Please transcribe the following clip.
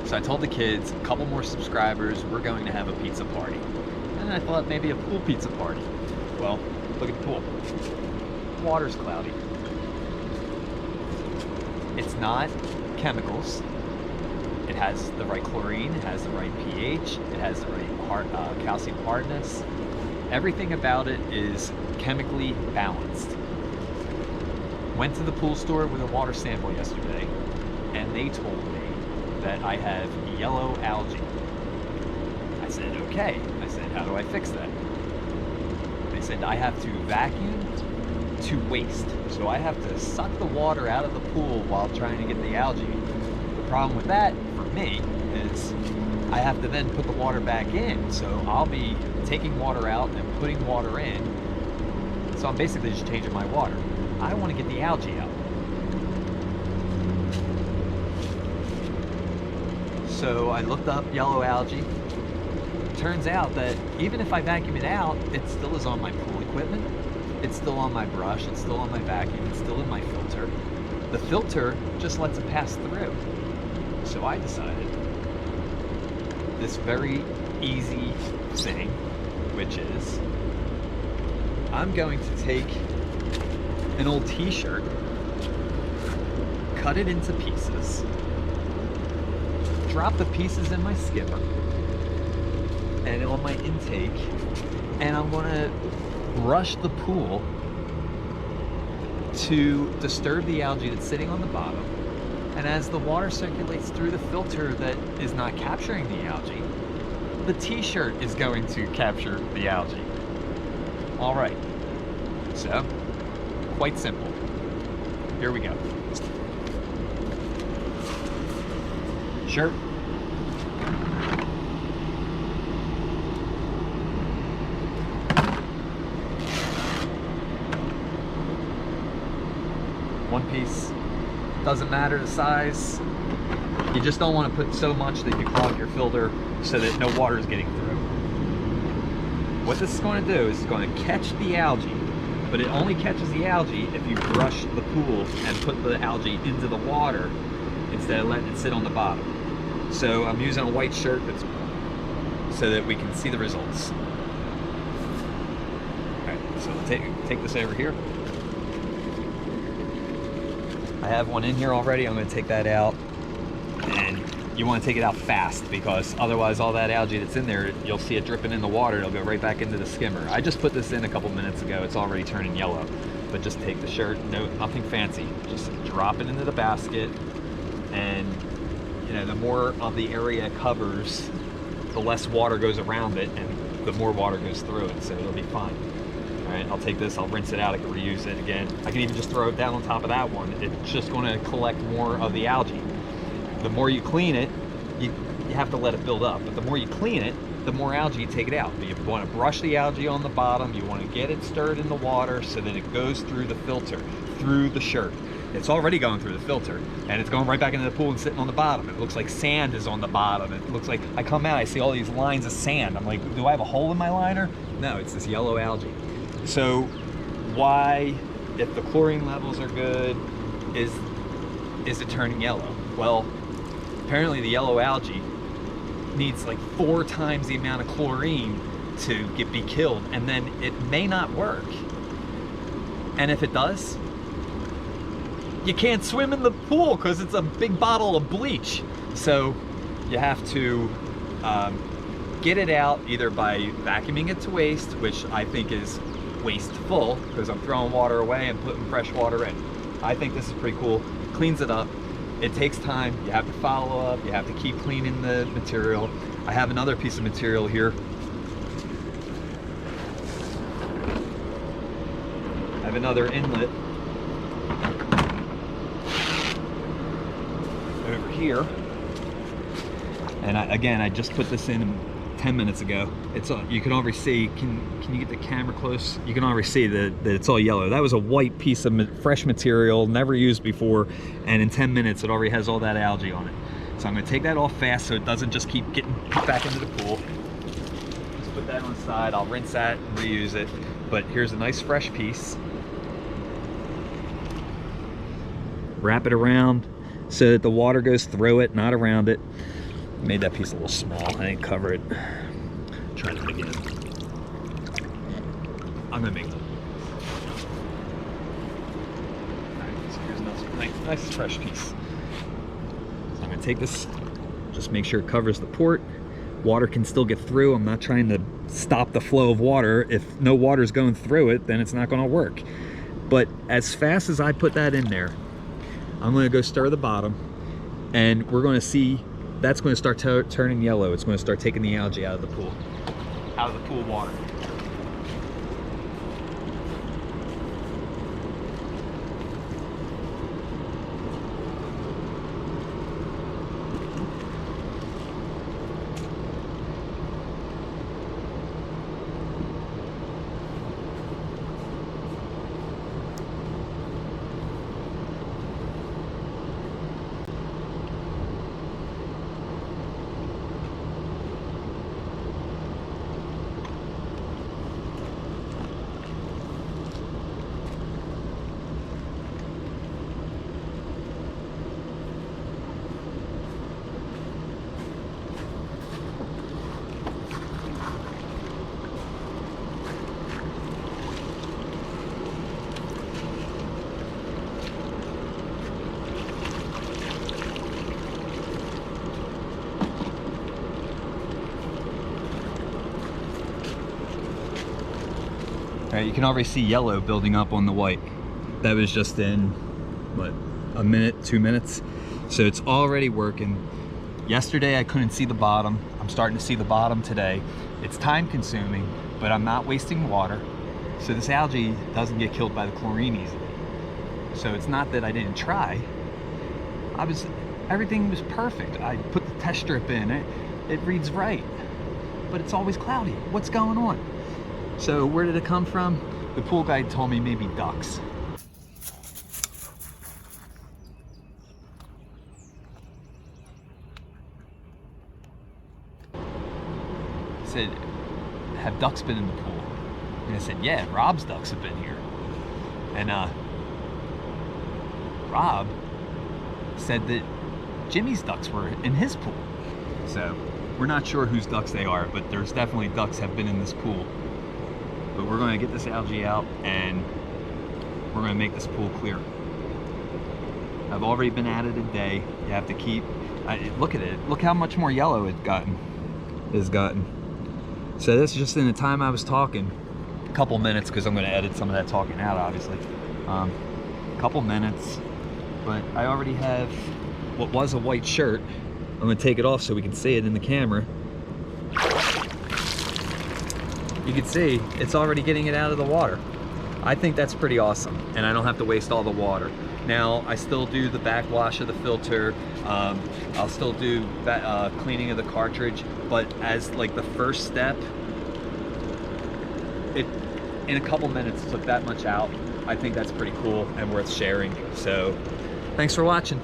So I told the kids, a couple more subscribers, we're going to have a pizza party. And I thought maybe a pool pizza party. Well, look at the pool. Water's cloudy. It's not chemicals. It has the right chlorine, it has the right pH, it has the right calcium hardness. Everything about it is chemically balanced. Went to the pool store with a water sample yesterday, and they told me that I have yellow algae. I said, okay. I said, how do I fix that? They said, I have to vacuum to waste. So I have to suck the water out of the pool while trying to get the algae. The problem with that, for me, is I have to then put the water back in. So I'll be taking water out and putting water in. So I'm basically just changing my water. I want to get the algae out. So I looked up yellow algae. Turns out that even if I vacuum it out, it still is on my pool equipment. It's still on my brush, it's still on my vacuum, it's still in my filter. The filter just lets it pass through. So I decided this very easy thing, which is I'm going to take an old t-shirt, cut it into pieces, drop the pieces in my skimmer and on my intake, and I'm gonna brush the pool to disturb the algae that's sitting on the bottom. And as the water circulates through the filter that is not capturing the algae, the t-shirt is going to capture the algae. All right, so quite simple. Here we go. Shirt. One piece. Doesn't matter the size. You just don't want to put so much that you clog your filter so that no water is getting through. What this is going to do is it's going to catch the algae, but it only catches the algae if you brush the pool and put the algae into the water instead of letting it sit on the bottom. So I'm using a white shirt that's so that we can see the results. Alright, so take this over here. I have one in here already. I'm going to take that out, and you want to take it out fast because otherwise all that algae that's in there, you'll see it dripping in the water. It'll go right back into the skimmer. I just put this in a couple minutes ago. It's already turning yellow, but just take the shirt, nothing fancy, just drop it into the basket, and you know, the more of the area it covers, the less water goes around it and the more water goes through it, so it'll be fine. All right, I'll take this, I'll rinse it out, I can reuse it again. I can even just throw it down on top of that one. It's just going to collect more of the algae. The more you clean it, you have to let it build up, but the more you clean it, the more algae you take it out. But you want to brush the algae on the bottom, you want to get it stirred in the water so that it goes through the filter, through the shirt. It's already going through the filter, and it's going right back into the pool and sitting on the bottom. It looks like sand is on the bottom. It looks like, I come out, I see all these lines of sand. I'm like, do I have a hole in my liner? No, it's this yellow algae. So why, if the chlorine levels are good, is it turning yellow? Well, apparently the yellow algae needs like 4 times the amount of chlorine to be killed, and then it may not work. And if it does, you can't swim in the pool because it's a big bottle of bleach. So you have to get it out either by vacuuming it to waste, which I think is wasteful because I'm throwing water away and putting fresh water in. I think this is pretty cool. Cleans it up. It takes time. You have to follow up. You have to keep cleaning the material. I have another piece of material here. I have another inlet over here. And I just put this in 10 minutes ago. It's you can already see, can you get the camera close? You can already see that it's all yellow. That was a white piece of fresh material, never used before, and in 10 minutes it already has all that algae on it. So I'm going to take that off fast so it doesn't just keep getting back into the pool. Just put that on the side. I'll rinse that and reuse it. But here's a nice fresh piece. Wrap it around so that the water goes through it, not around it. Made that piece a little small. I didn't cover it. Try that again. I'm gonna make it. Alright, so here's another nice fresh piece. So I'm gonna take this, just make sure it covers the port. Water can still get through. I'm not trying to stop the flow of water. If no water's going through it, then it's not gonna work. But as fast as I put that in there, I'm gonna go stir the bottom, and we're gonna see that's gonna start turning yellow. It's gonna start taking the algae out of the pool, out of the pool water. All right, you can already see yellow building up on the white. That was just in, what, a minute, 2 minutes? So it's already working. Yesterday I couldn't see the bottom. I'm starting to see the bottom today. It's time consuming, but I'm not wasting water. So this algae doesn't get killed by the chlorine easily. So it's not that I didn't try. Everything was perfect. I put the test strip in, it reads right, but it's always cloudy. What's going on? So where did it come from? The pool guide told me maybe ducks. He said, have ducks been in the pool? And I said, yeah, Rob's ducks have been here. And Rob said that Jimmy's ducks were in his pool. So we're not sure whose ducks they are, but there's definitely ducks have been in this pool. But we're going to get this algae out and we're going to make this pool clear. I've already been at it a day. You have to keep, look at it. Look how much more yellow it's gotten. So this is just in the time I was talking. A couple minutes, because I'm going to edit some of that talking out, obviously. A couple minutes, but I already have what was a white shirt. I'm going to take it off so we can see it in the camera. You can see it's already getting it out of the water. I think that's pretty awesome, and I don't have to waste all the water. Now, I still do the backwash of the filter. I'll still do cleaning of the cartridge, but as like the first step, in a couple minutes took that much out. I think that's pretty cool and worth sharing. So, thanks for watching.